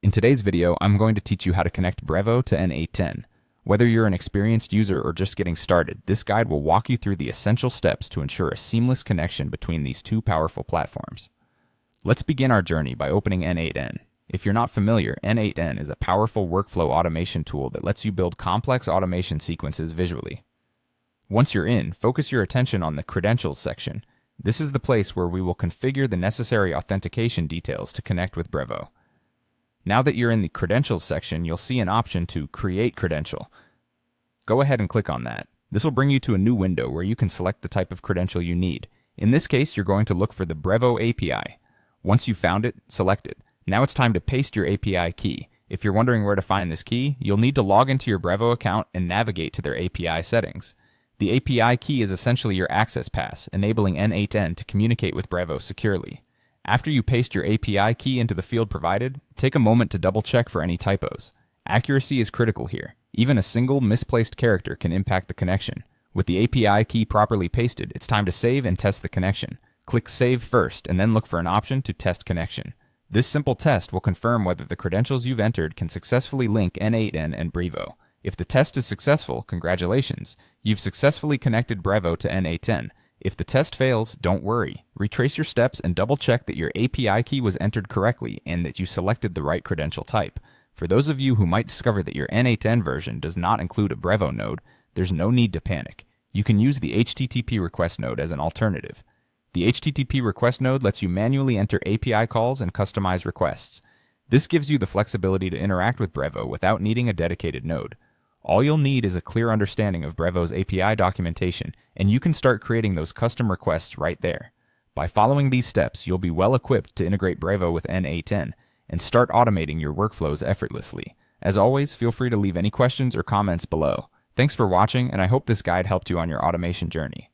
In today's video, I'm going to teach you how to connect Brevo to n8n. Whether you're an experienced user or just getting started, this guide will walk you through the essential steps to ensure a seamless connection between these two powerful platforms. Let's begin our journey by opening n8n. If you're not familiar, n8n is a powerful workflow automation tool that lets you build complex automation sequences visually. Once you're in, focus your attention on the Credentials section. This is the place where we will configure the necessary authentication details to connect with Brevo. Now that you're in the Credentials section, you'll see an option to Create Credential. Go ahead and click on that. This will bring you to a new window where you can select the type of credential you need. In this case, you're going to look for the Brevo API. Once you've found it, select it. Now it's time to paste your API key. If you're wondering where to find this key, you'll need to log into your Brevo account and navigate to their API settings. The API key is essentially your access pass, enabling n8n to communicate with Brevo securely. After you paste your API key into the field provided, take a moment to double check for any typos. Accuracy is critical here. Even a single misplaced character can impact the connection. With the API key properly pasted, it's time to save and test the connection. Click Save first and then look for an option to Test Connection. This simple test will confirm whether the credentials you've entered can successfully link n8n and Brevo. If the test is successful, congratulations, you've successfully connected Brevo to n8n. If the test fails, don't worry. Retrace your steps and double check that your API key was entered correctly and that you selected the right credential type. For those of you who might discover that your n8n version does not include a Brevo node, there's no need to panic. You can use the HTTP request node as an alternative. The HTTP request node lets you manually enter API calls and customize requests. This gives you the flexibility to interact with Brevo without needing a dedicated node. All you'll need is a clear understanding of Brevo's API documentation, and you can start creating those custom requests right there. By following these steps, you'll be well equipped to integrate Brevo with n8n and start automating your workflows effortlessly. As always, feel free to leave any questions or comments below. Thanks for watching, and I hope this guide helped you on your automation journey.